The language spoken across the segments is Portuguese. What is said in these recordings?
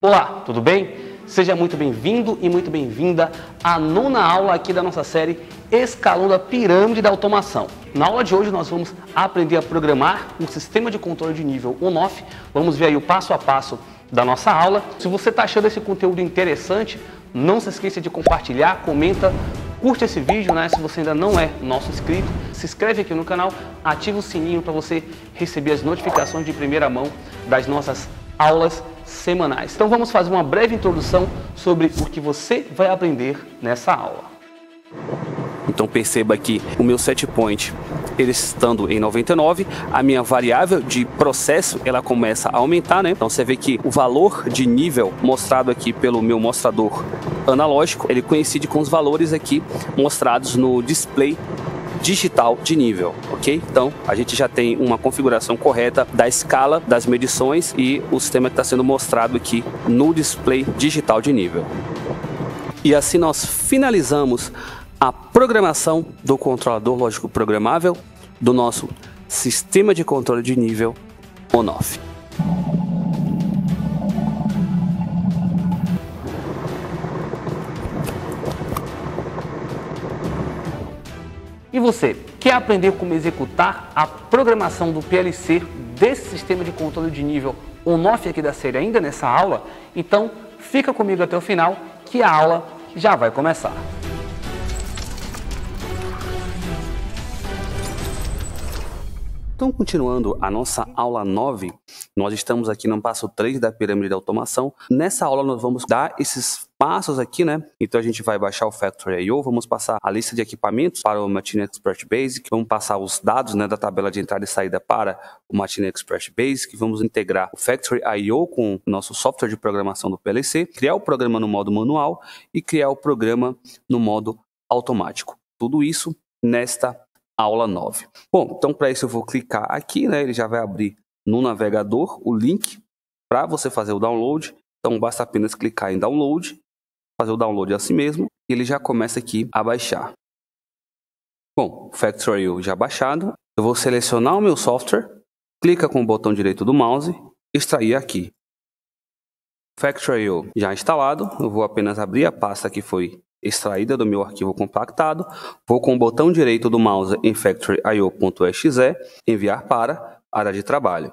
Olá, tudo bem? Seja muito bem-vindo e muito bem-vinda à nona aula aqui da nossa série Escalando a Pirâmide da Automação. Na aula de hoje nós vamos aprender a programar um sistema de controle de nível on-off. Vamos ver aí o passo a passo da nossa aula. Se você está achando esse conteúdo interessante, não se esqueça de compartilhar, comenta, curte esse vídeo, né? Se você ainda não é nosso inscrito, se inscreve aqui no canal, ativa o sininho para você receber as notificações de primeira mão das nossas aulas semanais. Então vamos fazer uma breve introdução sobre o que você vai aprender nessa aula. Então perceba que o meu set point, ele estando em 99, a minha variável de processo, ela começa a aumentar, né? Então você vê que o valor de nível mostrado aqui pelo meu mostrador analógico, ele coincide com os valores aqui mostrados no display digital de nível, ok? Então a gente já tem uma configuração correta da escala das medições e o sistema que está sendo mostrado aqui no display digital de nível. E assim nós finalizamos a programação do controlador lógico programável do nosso sistema de controle de nível on-off. E você, quer aprender como executar a programação do PLC desse sistema de controle de nível on-off aqui da série ainda nessa aula? Então, fica comigo até o final que a aula já vai começar. Então, continuando a nossa aula 9, nós estamos aqui no passo 3 da pirâmide da automação. Nessa aula nós vamos dar esses passos aqui, né? Então a gente vai baixar o Factory I/O, vamos passar a lista de equipamentos para o Machine Expert Basic, vamos passar os dados, né, da tabela de entrada e saída para o Machine Expert Basic, vamos integrar o Factory I/O com o nosso software de programação do PLC, criar o programa no modo manual e criar o programa no modo automático. Tudo isso nesta aula 9. Bom, então para isso eu vou clicar aqui, né? Ele já vai abrir no navegador o link para você fazer o download. Então basta apenas clicar em download, fazer o download assim mesmo, e ele já começa aqui a baixar. Bom, o Factory I/O já baixado, eu vou selecionar o meu software, clica com o botão direito do mouse, extrair aqui. Factory I/O já instalado, eu vou apenas abrir a pasta que foi extraída do meu arquivo compactado, vou com o botão direito do mouse em factory.io.exe, enviar para área de trabalho.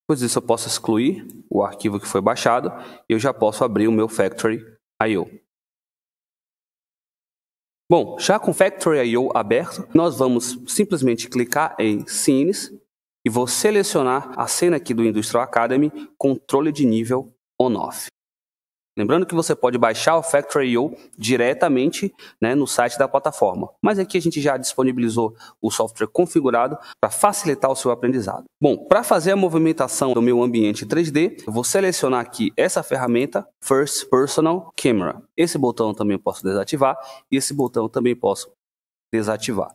Depois disso eu posso excluir o arquivo que foi baixado e eu já posso abrir o meu Factory I/O. Bom, já com o Factory I/O aberto, nós vamos simplesmente clicar em Scenes e vou selecionar a cena aqui do Industrial Academy, controle de nível on-off. Lembrando que você pode baixar o Factory I/O diretamente, né, no site da plataforma. Mas aqui a gente já disponibilizou o software configurado para facilitar o seu aprendizado. Bom, para fazer a movimentação do meu ambiente 3D, eu vou selecionar aqui essa ferramenta First Personal Camera. Esse botão eu também posso desativar e esse botão eu também posso desativar.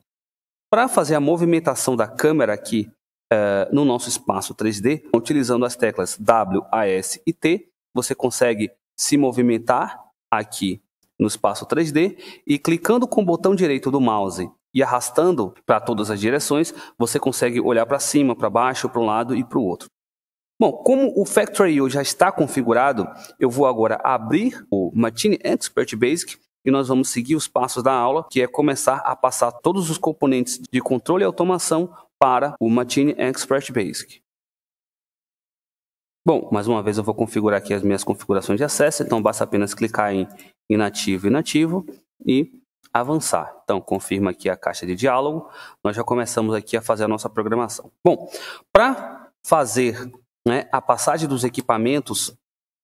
Para fazer a movimentação da câmera aqui no nosso espaço 3D, utilizando as teclas W, A, S e T, você consegue se movimentar aqui no espaço 3D e clicando com o botão direito do mouse e arrastando para todas as direções, você consegue olhar para cima, para baixo, para um lado e para o outro. Bom, como o Factory I/O já está configurado, eu vou agora abrir o Machine Expert Basic e nós vamos seguir os passos da aula, que é começar a passar todos os componentes de controle e automação para o Machine Expert Basic. Bom, mais uma vez eu vou configurar aqui as minhas configurações de acesso, então basta apenas clicar em inativo e avançar. Então confirma aqui a caixa de diálogo, nós já começamos aqui a fazer a nossa programação. Bom, para fazer, né, a passagem dos equipamentos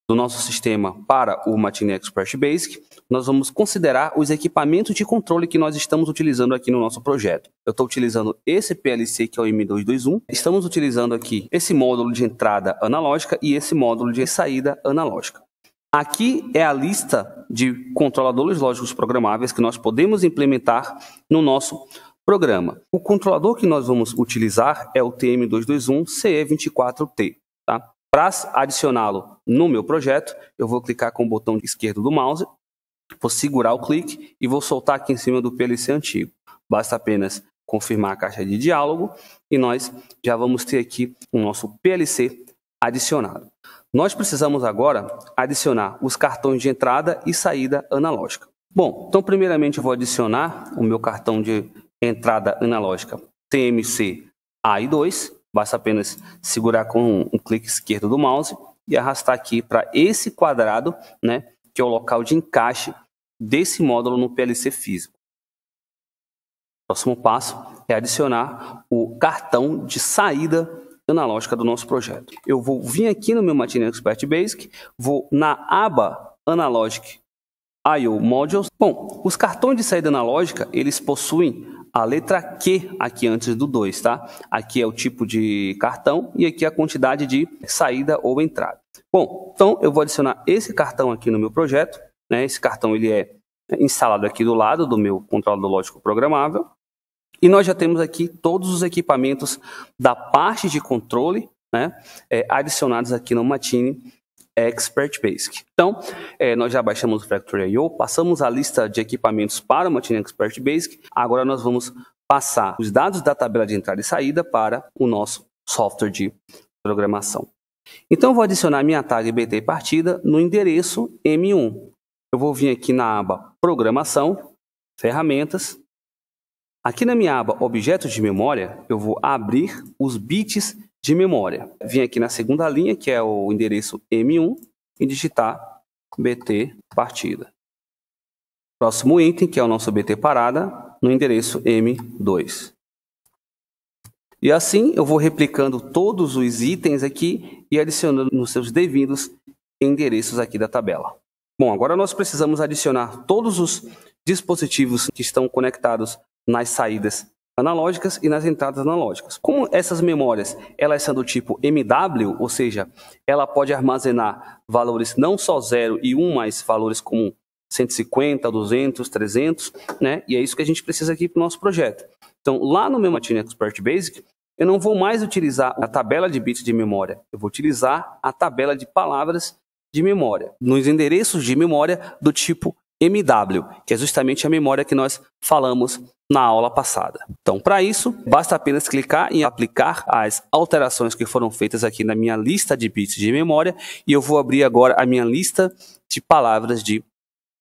do nosso sistema para o Machine Expert Basic, nós vamos considerar os equipamentos de controle que nós estamos utilizando aqui no nosso projeto. Eu estou utilizando esse PLC que é o M221, estamos utilizando aqui esse módulo de entrada analógica e esse módulo de saída analógica. Aqui é a lista de controladores lógicos programáveis que nós podemos implementar no nosso programa. O controlador que nós vamos utilizar é o TM221CE24T, tá? Para adicioná-lo no meu projeto, eu vou clicar com o botão esquerdo do mouse, vou segurar o clique e vou soltar aqui em cima do PLC antigo. Basta apenas confirmar a caixa de diálogo e nós já vamos ter aqui o nosso PLC adicionado. Nós precisamos agora adicionar os cartões de entrada e saída analógica. Bom, então primeiramente eu vou adicionar o meu cartão de entrada analógica TMC AI2. Basta apenas segurar com um clique esquerdo do mouse e arrastar aqui para esse quadrado, né, que é o local de encaixe desse módulo no PLC físico. O próximo passo é adicionar o cartão de saída analógica do nosso projeto. Eu vou vir aqui no meu Machine Expert Basic, vou na aba Analogic I/O Modules. Bom, os cartões de saída analógica, eles possuem a letra Q aqui antes do 2, tá? Aqui é o tipo de cartão e aqui a quantidade de saída ou entrada. Bom, então eu vou adicionar esse cartão aqui no meu projeto, né? Esse cartão ele é instalado aqui do lado do meu controlador lógico programável. E nós já temos aqui todos os equipamentos da parte de controle, né, adicionados aqui no Machine Expert Basic. Então, nós já baixamos o Factory I/O, passamos a lista de equipamentos para o Machine Expert Basic. Agora nós vamos passar os dados da tabela de entrada e saída para o nosso software de programação. Então, eu vou adicionar minha tag BT partida no endereço M1. Eu vou vir aqui na aba Programação, Ferramentas. Aqui na minha aba Objetos de Memória, eu vou abrir os bits de memória. Vim aqui na segunda linha, que é o endereço M1, e digitar BT partida. Próximo item, que é o nosso BT parada, no endereço M2. E assim eu vou replicando todos os itens aqui e adicionando nos seus devidos endereços aqui da tabela. Bom, agora nós precisamos adicionar todos os dispositivos que estão conectados nas saídas analógicas e nas entradas analógicas. Como essas memórias elas são do tipo MW, ou seja, ela pode armazenar valores não só 0 e 1, mas valores como 150, 200, 300, né? E é isso que a gente precisa aqui para o nosso projeto. Então, lá no meu Machine Expert Basic, eu não vou mais utilizar a tabela de bits de memória, eu vou utilizar a tabela de palavras de memória, nos endereços de memória do tipo MW, que é justamente a memória que nós falamos na aula passada. Então, para isso, basta apenas clicar em aplicar as alterações que foram feitas aqui na minha lista de bits de memória e eu vou abrir agora a minha lista de palavras de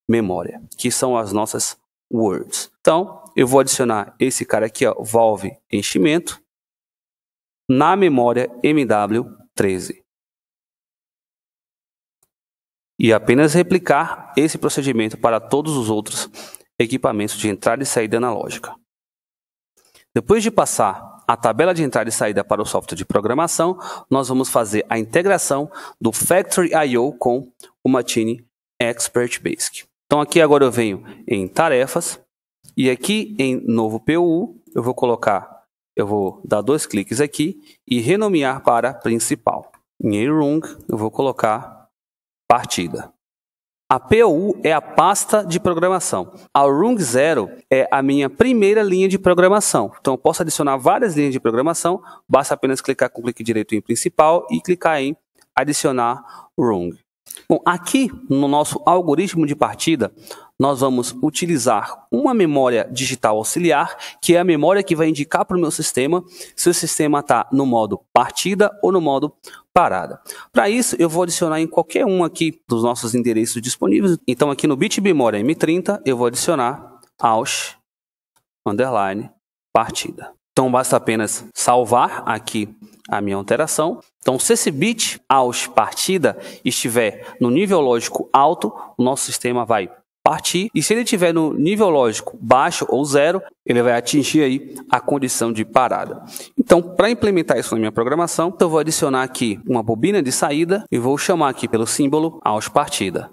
memória, que são as nossas words. Então, eu vou adicionar esse cara aqui, ó, Valve Enchimento, na memória MW13. E apenas replicar esse procedimento para todos os outros equipamentos de entrada e saída analógica. Depois de passar a tabela de entrada e saída para o software de programação, nós vamos fazer a integração do Factory I/O com o Machine Expert Basic. Então aqui agora eu venho em Tarefas e aqui em Novo PU eu vou dar 2 cliques aqui e renomear para Principal. Em Rung eu vou colocar Partida. A POU é a pasta de programação. A Rung 0 é a minha primeira linha de programação. Então eu posso adicionar várias linhas de programação, basta apenas clicar com o clique direito em Principal e clicar em Adicionar Rung. Bom, aqui no nosso algoritmo de partida, nós vamos utilizar uma memória digital auxiliar, que é a memória que vai indicar para o meu sistema se o sistema está no modo partida ou no modo parada. Para isso, eu vou adicionar em qualquer um aqui dos nossos endereços disponíveis. Então, aqui no bit memória M30, eu vou adicionar AUX _ partida. Então, basta apenas salvar aqui a minha alteração. Então, se esse bit AUX partida estiver no nível lógico alto, o nosso sistema vai partir. E se ele estiver no nível lógico baixo ou 0, ele vai atingir aí a condição de parada. Então, para implementar isso na minha programação, eu vou adicionar aqui uma bobina de saída e vou chamar aqui pelo símbolo AUX partida.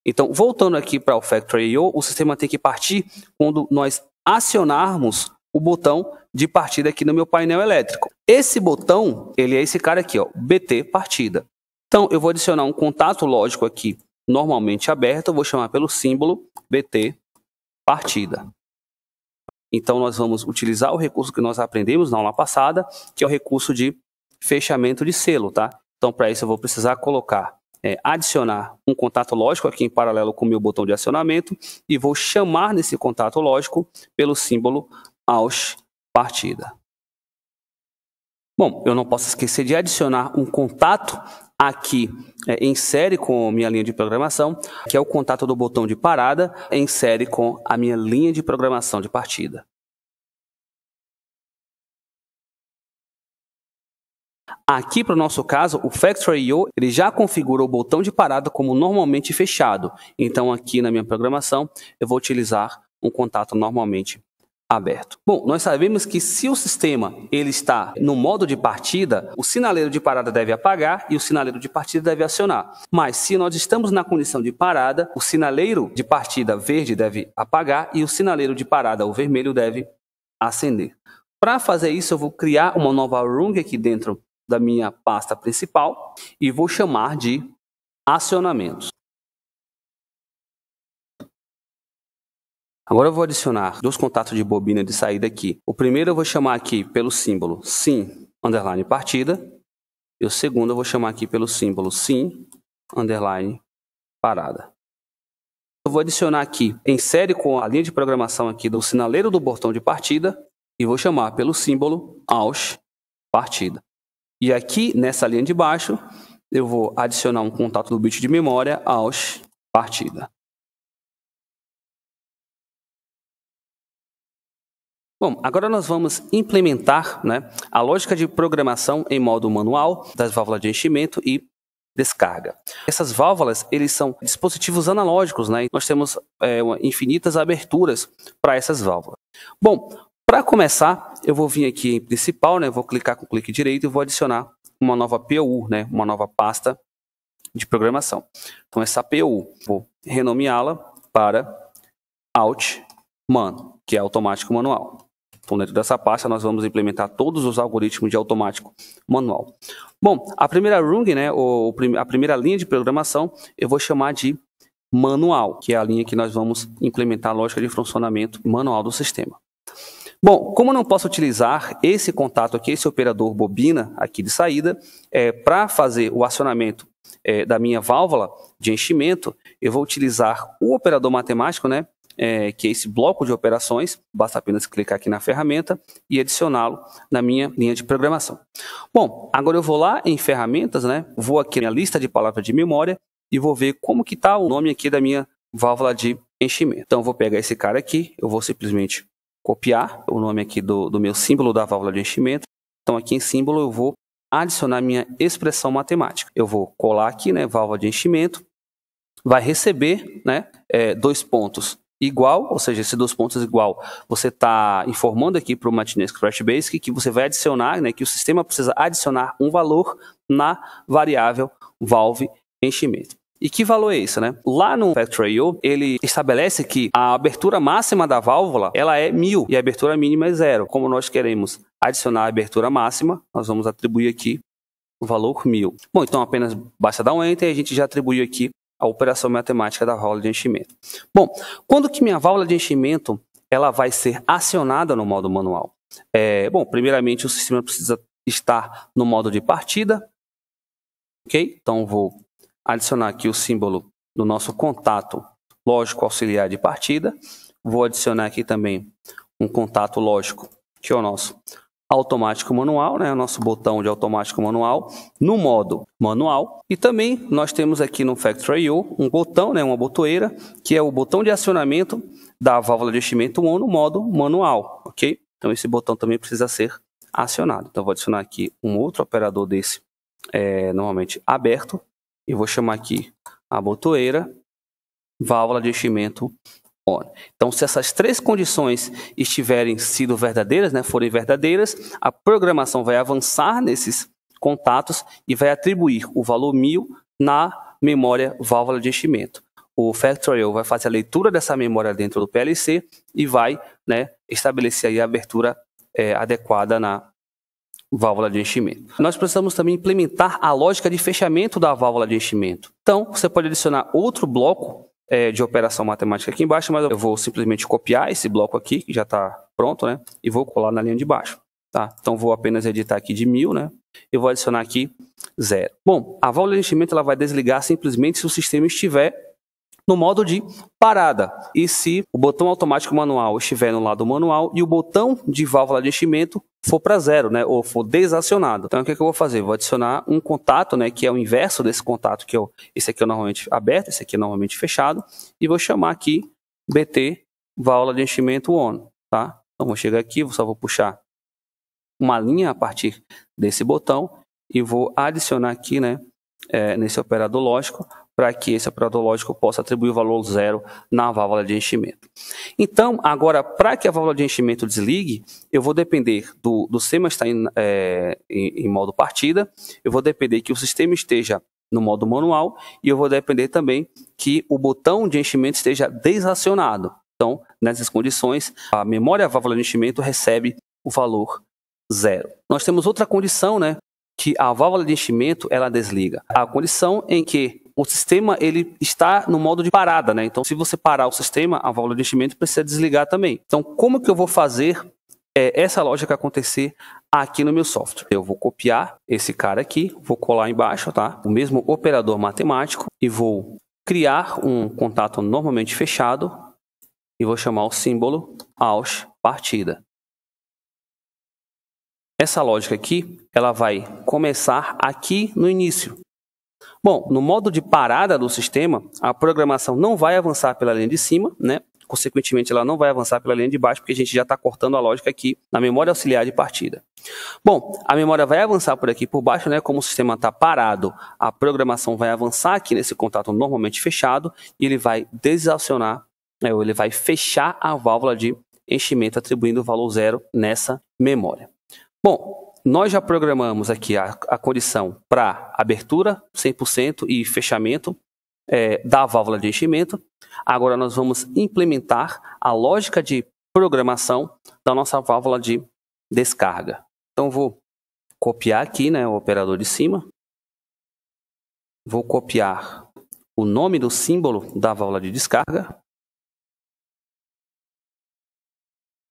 Então, voltando aqui para o Factory I/O, o sistema tem que partir quando nós acionarmos o botão de partida aqui no meu painel elétrico. Esse botão, ele é esse cara aqui, ó, BT partida. Então, eu vou adicionar um contato lógico aqui, normalmente aberto, eu vou chamar pelo símbolo BT partida. Então, nós vamos utilizar o recurso que nós aprendemos na aula passada, que é o recurso de fechamento de selo, tá? Então, para isso eu vou precisar adicionar um contato lógico aqui em paralelo com o meu botão de acionamento e vou chamar nesse contato lógico pelo símbolo AUX partida. Bom, eu não posso esquecer de adicionar um contato aqui em série com minha linha de programação, que é o contato do botão de parada em série com a minha linha de programação de partida. Aqui, para o nosso caso, o Factory.io ele já configura o botão de parada como normalmente fechado. Então, aqui na minha programação, eu vou utilizar um contato normalmente aberto. Bom, nós sabemos que se o sistema ele está no modo de partida, o sinaleiro de parada deve apagar e o sinaleiro de partida deve acionar. Mas se nós estamos na condição de parada, o sinaleiro de partida verde deve apagar e o sinaleiro de parada, o vermelho, deve acender. Para fazer isso, eu vou criar uma nova rung aqui dentro da minha pasta principal e vou chamar de acionamentos. Agora eu vou adicionar dois contatos de bobina de saída aqui. O primeiro eu vou chamar aqui pelo símbolo sim_partida e o segundo eu vou chamar aqui pelo símbolo sim_parada. Eu vou adicionar aqui em série com a linha de programação aqui do sinaleiro do botão de partida e vou chamar pelo símbolo AUX_partida. E aqui, nessa linha de baixo, eu vou adicionar um contato do bit de memória AUX_partida. Bom, agora nós vamos implementar a lógica de programação em modo manual das válvulas de enchimento e descarga. Essas válvulas, eles são dispositivos analógicos, Nós temos infinitas aberturas para essas válvulas. Bom, para começar, eu vou vir aqui em principal, vou clicar com clique direito e vou adicionar uma nova POU, uma nova pasta de programação. Então, essa POU, vou renomeá-la para AUTMAN, que é automático manual. Então, dentro dessa pasta, nós vamos implementar todos os algoritmos de automático manual. Bom, a primeira rung, a primeira linha de programação, eu vou chamar de manual, que é a linha que nós vamos implementar a lógica de funcionamento manual do sistema. Bom, como eu não posso utilizar esse contato aqui, esse operador bobina aqui de saída, para fazer o acionamento da minha válvula de enchimento, eu vou utilizar o operador matemático, que é esse bloco de operações. Basta apenas clicar aqui na ferramenta e adicioná-lo na minha linha de programação. Bom, agora eu vou lá em ferramentas, vou aqui na lista de palavras de memória e vou ver como que está o nome aqui da minha válvula de enchimento. Então, eu vou pegar esse cara aqui, eu vou simplesmente copiar o nome aqui do meu símbolo da válvula de enchimento. Então, aqui em símbolo, eu vou adicionar minha expressão matemática. Eu vou colar aqui, válvula de enchimento, vai receber, dois pontos igual, ou seja, esses dois pontos igual, você está informando aqui para o Martinez Crash Basic que você vai adicionar, que o sistema precisa adicionar um valor na variável valve enchimento. E que valor é esse, Lá no Factory.io, ele estabelece que a abertura máxima da válvula, ela é 1000 e a abertura mínima é 0. Como nós queremos adicionar a abertura máxima, nós vamos atribuir aqui o valor 1000. Bom, então apenas basta dar um Enter e a gente já atribuiu aqui a operação matemática da válvula de enchimento. Bom, quando que minha válvula de enchimento ela vai ser acionada no modo manual? Bom, primeiramente o sistema precisa estar no modo de partida. Ok? Então vou adicionar aqui o símbolo do nosso contato lógico auxiliar de partida. Vou adicionar aqui também um contato lógico, que é o nosso automático manual, o nosso botão de automático manual no modo manual. E também nós temos aqui no Factory.io um botão, uma botoeira, que é o botão de acionamento da válvula de enchimento 1 no modo manual, ok? Então esse botão também precisa ser acionado. Então vou adicionar aqui um outro operador desse, normalmente aberto, e vou chamar aqui a botoeira válvula de enchimento on. Então, se essas três condições estiverem sido verdadeiras, forem verdadeiras, a programação vai avançar nesses contatos e vai atribuir o valor 1000 na memória válvula de enchimento. O Factory.io vai fazer a leitura dessa memória dentro do PLC e vai estabelecer aí a abertura adequada na válvula de enchimento. Nós precisamos também implementar a lógica de fechamento da válvula de enchimento. Então, você pode adicionar outro bloco de operação matemática aqui embaixo, mas eu vou simplesmente copiar esse bloco aqui, que já está pronto, e vou colar na linha de baixo. Tá? Então, vou apenas editar aqui de 1000, e vou adicionar aqui 0. Bom, a válvula de enchimento ela vai desligar simplesmente se o sistema estiver no modo de parada. E se o botão automático manual estiver no lado manual e o botão de válvula de enchimento for para 0, né, ou for desacionado. Então, o que eu vou fazer? Vou adicionar um contato, né, que é o inverso desse contato, que esse aqui é normalmente aberto, esse aqui é normalmente fechado, e vou chamar aqui BT válvula de enchimento on, tá? Então, vou chegar aqui, só vou puxar uma linha a partir desse botão e vou adicionar aqui, né, nesse operador lógico, para que esse operador lógico possa atribuir o valor 0 na válvula de enchimento. Então, agora, para que a válvula de enchimento desligue, eu vou depender do sistema estar em modo partida, eu vou depender que o sistema esteja no modo manual e eu vou depender também que o botão de enchimento esteja desacionado. Então, nessas condições, a memória válvula de enchimento recebe o valor 0. Nós temos outra condição, né, que a válvula de enchimento ela desliga. A condição em que o sistema ele está no modo de parada, né? Então, se você parar o sistema, a válvula de enchimento precisa desligar também. Então, como que eu vou fazer essa lógica acontecer aqui no meu software? Eu vou copiar esse cara aqui, vou colar embaixo, tá? O mesmo operador matemático e vou criar um contato normalmente fechado e vou chamar o símbolo aus partida. Essa lógica aqui, ela vai começar aqui no início. Bom, no modo de parada do sistema, a programação não vai avançar pela linha de cima, né? Consequentemente, ela não vai avançar pela linha de baixo, porque a gente já está cortando a lógica aqui na memória auxiliar de partida. Bom, a memória vai avançar por aqui por baixo, né? Como o sistema está parado, a programação vai avançar aqui nesse contato normalmente fechado e ele vai desacionar, ou ele vai fechar a válvula de enchimento, atribuindo o valor 0 nessa memória. Bom, nós já programamos aqui a condição para abertura 100% e fechamento da válvula de enchimento. Agora nós vamos implementar a lógica de programação da nossa válvula de descarga. Então vou copiar aqui, né, o operador de cima. Vou copiar o nome do símbolo da válvula de descarga.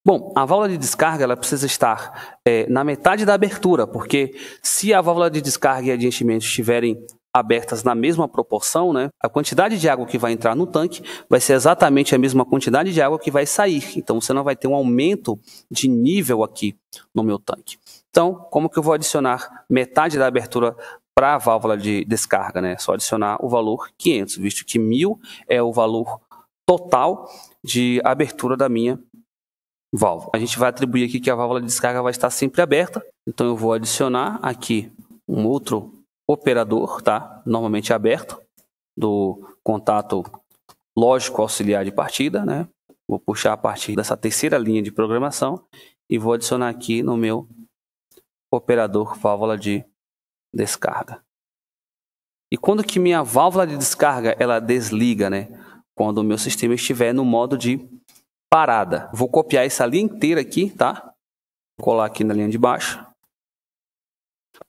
Bom, a válvula de descarga ela precisa estar na metade da abertura, porque se a válvula de descarga e a de enchimento estiverem abertas na mesma proporção, né, a quantidade de água que vai entrar no tanque vai ser exatamente a mesma quantidade de água que vai sair. Então, você não vai ter um aumento de nível aqui no meu tanque. Então, como que eu vou adicionar metade da abertura para a válvula de descarga? Né? Só adicionar o valor 500, visto que 1000 é o valor total de abertura da minha válvula. A gente vai atribuir aqui que a válvula de descarga vai estar sempre aberta. Então, eu vou adicionar aqui um outro operador, tá? Normalmente aberto, do contato lógico auxiliar de partida, né? Vou puxar a partir dessa terceira linha de programação e vou adicionar aqui no meu operador válvula de descarga. E quando que minha válvula de descarga ela desliga, né? Quando o meu sistema estiver no modo de parada. Vou copiar essa linha inteira aqui, tá? Vou colar aqui na linha de baixo.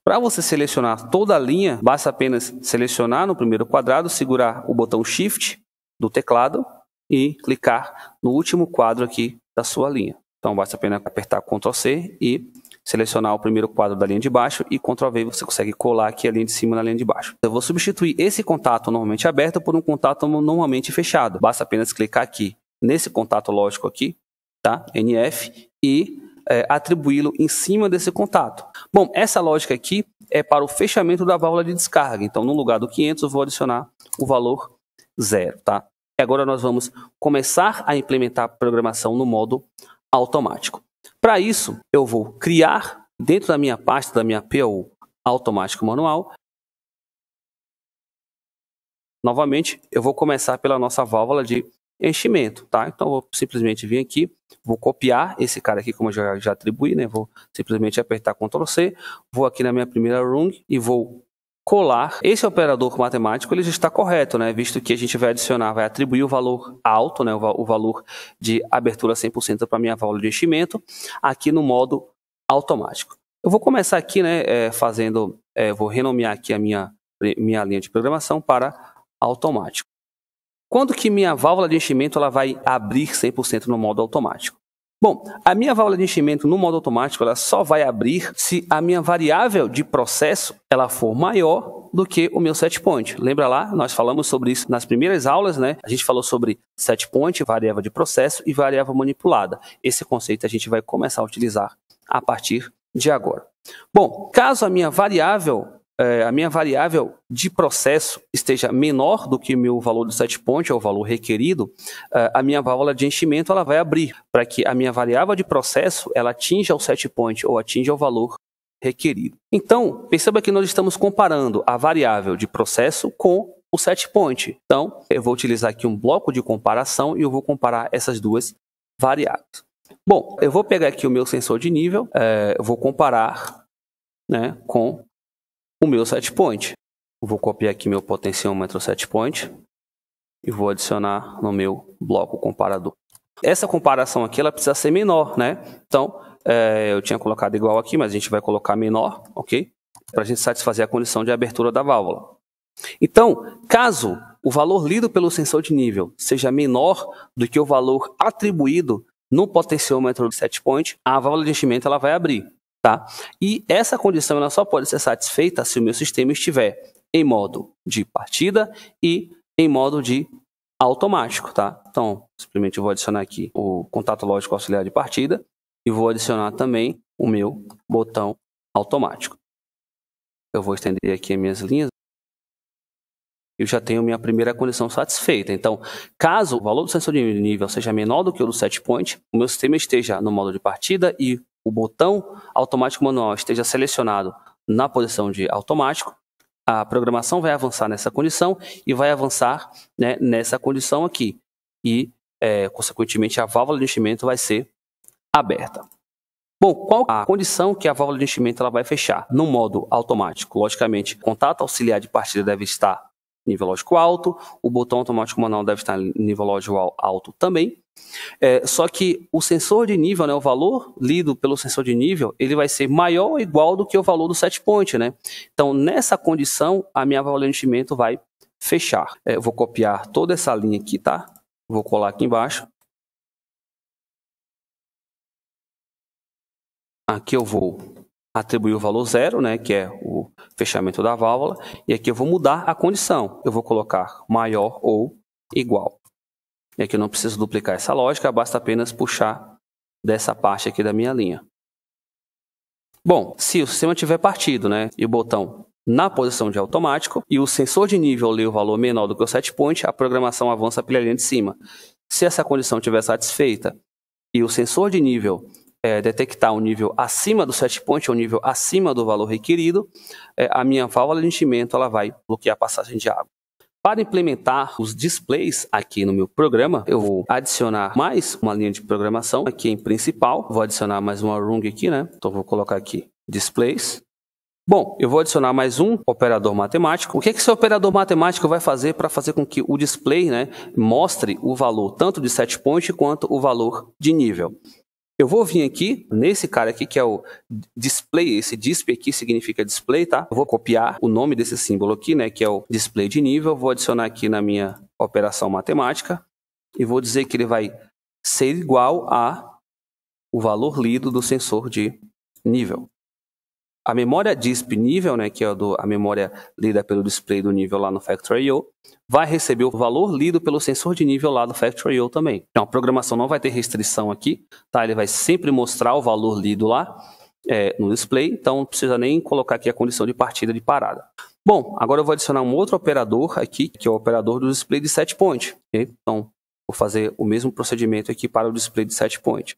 Para você selecionar toda a linha, basta apenas selecionar no primeiro quadrado, segurar o botão Shift do teclado e clicar no último quadro aqui da sua linha. Então, basta apenas apertar Ctrl C e selecionar o primeiro quadro da linha de baixo e Ctrl V você consegue colar aqui a linha de cima na linha de baixo. Eu vou substituir esse contato normalmente aberto por um contato normalmente fechado. Basta apenas clicar aqui nesse contato lógico aqui, tá? NF, e atribuí-lo em cima desse contato. Bom, essa lógica aqui é para o fechamento da válvula de descarga. Então, no lugar do 500, eu vou adicionar o valor 0, tá? E agora nós vamos começar a implementar a programação no modo automático. Para isso, eu vou criar, dentro da minha pasta, da minha PO automático manual, novamente, eu vou começar pela nossa válvula de enchimento, tá? Então, eu vou simplesmente vir aqui, vou copiar esse cara aqui, como eu já atribuí, né? Vou simplesmente apertar Ctrl C, vou aqui na minha primeira rung e vou colar. Esse operador matemático, ele já está correto, né? Visto que a gente vai adicionar, vai atribuir o valor alto, né? O valor de abertura 100% para a minha válvula de enchimento, aqui no modo automático. Eu vou começar aqui, né? Vou renomear aqui a minha linha de programação para automático. Quando que minha válvula de enchimento ela vai abrir 100% no modo automático? Bom, a minha válvula de enchimento no modo automático ela só vai abrir se a minha variável de processo ela for maior do que o meu set point. Lembra lá? Nós falamos sobre isso nas primeiras aulas, né? A gente falou sobre set point, variável de processo e variável manipulada. Esse conceito a gente vai começar a utilizar a partir de agora. Bom, caso a minha variável de processo esteja menor do que o meu valor do set point, ou o valor requerido, a minha válvula de enchimento ela vai abrir para que a minha variável de processo ela atinja o set point ou atinja o valor requerido. Então, perceba que nós estamos comparando a variável de processo com o set point. Então, eu vou utilizar aqui um bloco de comparação e eu vou comparar essas duas variáveis. Bom, eu vou pegar aqui o meu sensor de nível, eu vou comparar, né, com o meu set point. Eu vou copiar aqui meu potenciômetro set point e vou adicionar no meu bloco comparador. Essa comparação aqui ela precisa ser menor, né? Então, eu tinha colocado igual aqui, mas a gente vai colocar menor, ok? Para a gente satisfazer a condição de abertura da válvula. Então, caso o valor lido pelo sensor de nível seja menor do que o valor atribuído no potenciômetro de set point, a válvula de enchimento ela vai abrir. Tá? E essa condição ela só pode ser satisfeita se o meu sistema estiver em modo de partida e em modo de automático. Tá? Então, simplesmente eu vou adicionar aqui o contato lógico auxiliar de partida e vou adicionar também o meu botão automático. Eu vou estender aqui as minhas linhas. Eu já tenho minha primeira condição satisfeita. Então, caso o valor do sensor de nível seja menor do que o do set point, o meu sistema esteja no modo de partida e o botão automático manual esteja selecionado na posição de automático, a programação vai avançar nessa condição e vai avançar, né, nessa condição aqui. E, consequentemente, a válvula de enchimento vai ser aberta. Bom, qual a condição que a válvula de enchimento ela vai fechar? No modo automático, logicamente, o contato auxiliar de partida deve estar em nível lógico alto, o botão automático manual deve estar em nível lógico alto também. Só que o sensor de nível, né, o valor lido pelo sensor de nível, ele vai ser maior ou igual do que o valor do set point, né? Então, nessa condição, a minha válvula de enchimento vai fechar. Eu vou copiar toda essa linha aqui, tá? Vou colar aqui embaixo. Aqui eu vou atribuir o valor 0, né, que é o fechamento da válvula, e aqui eu vou mudar a condição. Eu vou colocar maior ou igual. E aqui eu não preciso duplicar essa lógica, basta apenas puxar dessa parte aqui da minha linha. Bom, se o sistema tiver partido, né, e o botão na posição de automático, e o sensor de nível ler o valor menor do que o set point, a programação avança pela linha de cima. Se essa condição estiver satisfeita e o sensor de nível detectar um nível acima do set point, ou um nível acima do valor requerido, a minha válvula de enchimento ela vai bloquear a passagem de água. Para implementar os displays aqui no meu programa, eu vou adicionar mais uma linha de programação aqui em principal. Vou adicionar mais uma rung aqui, né? Então vou colocar aqui displays. Bom, eu vou adicionar mais um operador matemático. O que esse operador matemático vai fazer para fazer com que o display, né, mostre o valor tanto de set point quanto o valor de nível? Eu vou vir aqui, nesse cara aqui, que é o display, esse display aqui significa display, tá? Eu vou copiar o nome desse símbolo aqui, né, que é o display de nível, vou adicionar aqui na minha operação matemática e vou dizer que ele vai ser igual a o valor lido do sensor de nível. A memória disp nível, né, que é a memória lida pelo display do nível lá no Factory.io, vai receber o valor lido pelo sensor de nível lá do Factory.io também. Então, a programação não vai ter restrição aqui, tá? Ele vai sempre mostrar o valor lido lá no display, então não precisa nem colocar aqui a condição de partida de parada. Bom, agora eu vou adicionar um outro operador aqui, que é o operador do display de set point. Okay? Então, vou fazer o mesmo procedimento aqui para o display de set point.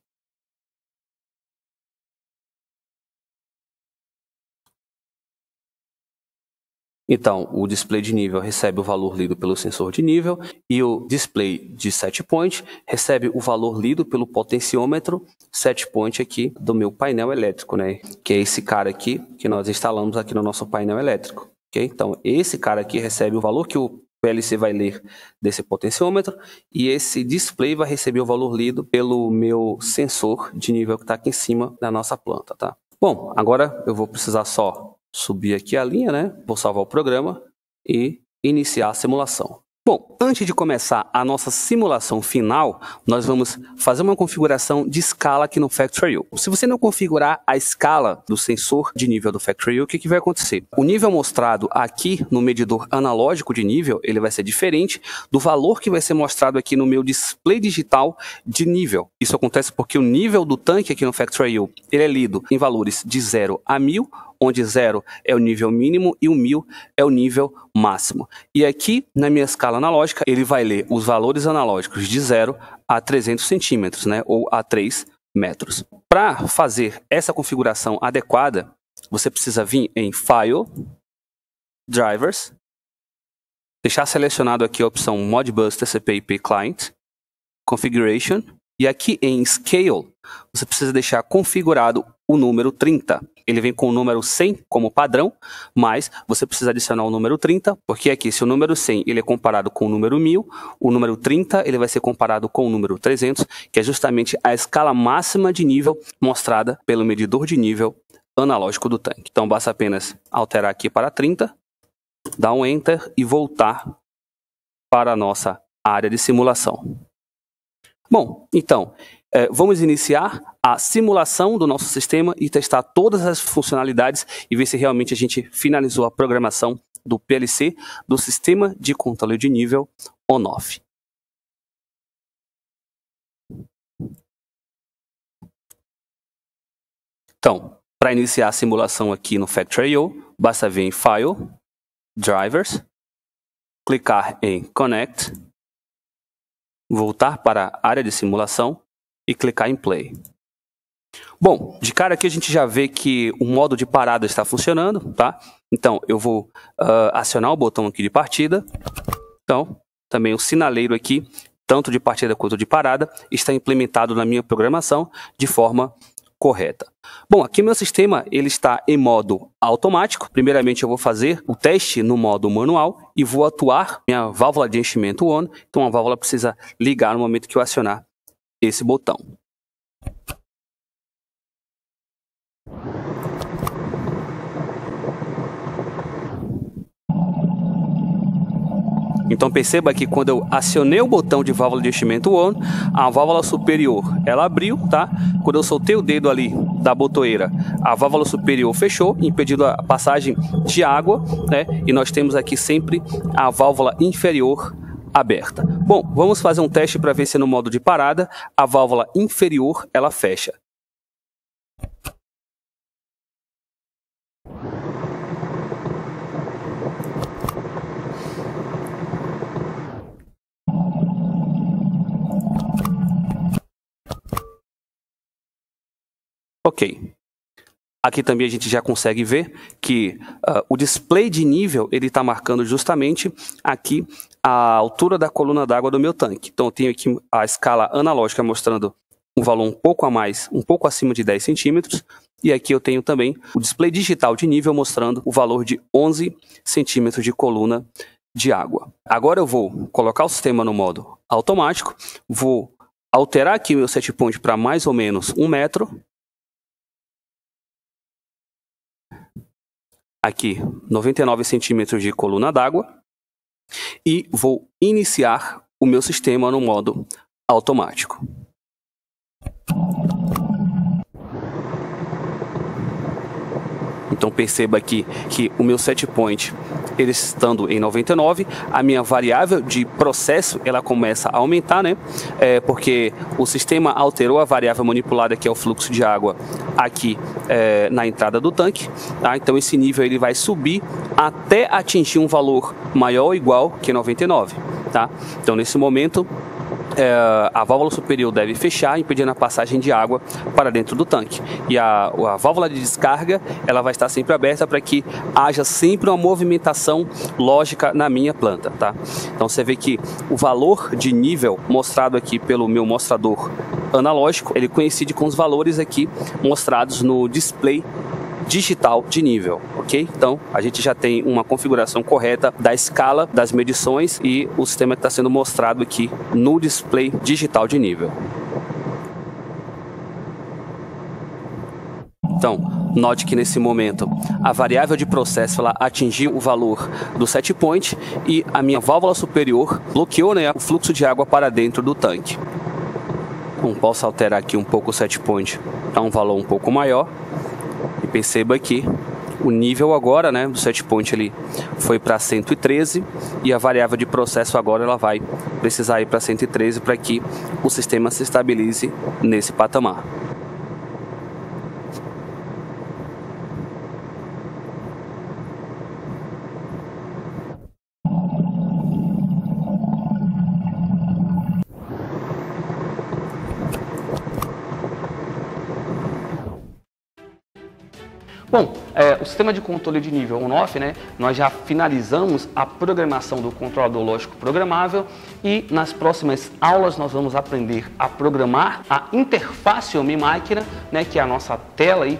Então, o display de nível recebe o valor lido pelo sensor de nível e o display de set point recebe o valor lido pelo potenciômetro set point aqui do meu painel elétrico, né? Que é esse cara aqui que nós instalamos aqui no nosso painel elétrico. Okay? Então, esse cara aqui recebe o valor que o PLC vai ler desse potenciômetro e esse display vai receber o valor lido pelo meu sensor de nível que está aqui em cima da nossa planta, tá? Bom, agora eu vou precisar só subir aqui a linha, né? Vou salvar o programa e iniciar a simulação. Bom, antes de começar a nossa simulação final, nós vamos fazer uma configuração de escala aqui no Factorio. Se você não configurar a escala do sensor de nível do Factorio, o que vai acontecer? O nível mostrado aqui no medidor analógico de nível, ele vai ser diferente do valor que vai ser mostrado aqui no meu display digital de nível. Isso acontece porque o nível do tanque aqui no Factorio, ele é lido em valores de 0 a 1000, onde 0 é o nível mínimo e o 1000 é o nível máximo. E aqui, na minha escala analógica, ele vai ler os valores analógicos de 0 a 300 centímetros, né, ou a 3 metros. Para fazer essa configuração adequada, você precisa vir em File, Drivers, deixar selecionado aqui a opção Modbus TCP/IP Client, Configuration, e aqui em Scale, você precisa deixar configurado o número 30. Ele vem com o número 100 como padrão, mas você precisa adicionar o número 30, porque aqui, se o número 100 ele é comparado com o número 1000, o número 30 ele vai ser comparado com o número 300, que é justamente a escala máxima de nível mostrada pelo medidor de nível analógico do tanque. Então, basta apenas alterar aqui para 30, dar um Enter e voltar para a nossa área de simulação. Bom, então, vamos iniciar a simulação do nosso sistema e testar todas as funcionalidades e ver se realmente a gente finalizou a programação do PLC, do Sistema de Controle de Nível On-Off. Então, para iniciar a simulação aqui no Factorio, basta vir em File, Drivers, clicar em Connect, voltar para a área de simulação e clicar em Play. Bom, de cara aqui a gente já vê que o modo de parada está funcionando, tá? Então, eu vou acionar o botão aqui de partida. Então, também o sinaleiro aqui, tanto de partida quanto de parada, está implementado na minha programação de forma correta. Bom, aqui meu sistema ele está em modo automático. Primeiramente eu vou fazer o teste no modo manual e vou atuar minha válvula de enchimento ON. Então a válvula precisa ligar no momento que eu acionar esse botão. Então perceba que quando eu acionei o botão de válvula de enchimento ON, a válvula superior ela abriu, tá? Quando eu soltei o dedo ali da botoeira, a válvula superior fechou, impedindo a passagem de água, né? E nós temos aqui sempre a válvula inferior aberta. Bom, vamos fazer um teste para ver se no modo de parada a válvula inferior ela fecha. Ok. Aqui também a gente já consegue ver que o display de nível ele está marcando justamente aqui a altura da coluna d'água do meu tanque. Então eu tenho aqui a escala analógica mostrando um valor um pouco a mais, um pouco acima de 10 centímetros. E aqui eu tenho também o display digital de nível mostrando o valor de 11 centímetros de coluna de água. Agora eu vou colocar o sistema no modo automático, vou alterar aqui o meu set point para mais ou menos 1 metro. Aqui 99 centímetros de coluna d'água e vou iniciar o meu sistema no modo automático. Então perceba aqui que o meu set point, ele estando em 99, a minha variável de processo ela começa a aumentar, né? Porque o sistema alterou a variável manipulada, que é o fluxo de água, aqui na entrada do tanque. Tá? Então esse nível ele vai subir até atingir um valor maior ou igual que 99. Tá? Então nesse momento a válvula superior deve fechar, impedindo a passagem de água para dentro do tanque. E a válvula de descarga ela vai estar sempre aberta para que haja sempre uma movimentação lógica na minha planta. Tá? Então você vê que o valor de nível mostrado aqui pelo meu mostrador analógico, ele coincide com os valores aqui mostrados no display digital de nível, ok? Então, a gente já tem uma configuração correta da escala das medições e o sistema que está sendo mostrado aqui no display digital de nível. Então, Note que nesse momento a variável de processo ela atingiu o valor do set point e a minha válvula superior bloqueou, né, o fluxo de água para dentro do tanque. Então, posso alterar aqui um pouco o set point para um valor um pouco maior e perceba que o nível agora, né, do set point ele foi para 113 e a variável de processo agora ela vai precisar ir para 113 para que o sistema se estabilize nesse patamar. Bom, o sistema de controle de nível on-off, né, nós já finalizamos a programação do controlador lógico programável e nas próximas aulas nós vamos aprender a programar a interface homem-máquina, né, que é a nossa tela aí,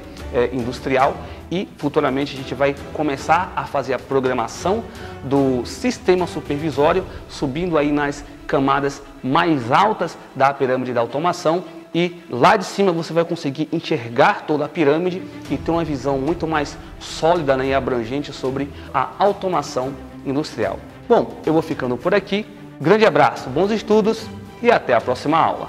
industrial, e futuramente a gente vai começar a fazer a programação do sistema supervisório, subindo aí nas camadas mais altas da pirâmide da automação. E lá de cima você vai conseguir enxergar toda a pirâmide e ter uma visão muito mais sólida, né, e abrangente sobre a automação industrial. Bom, eu vou ficando por aqui. Grande abraço, bons estudos e até a próxima aula.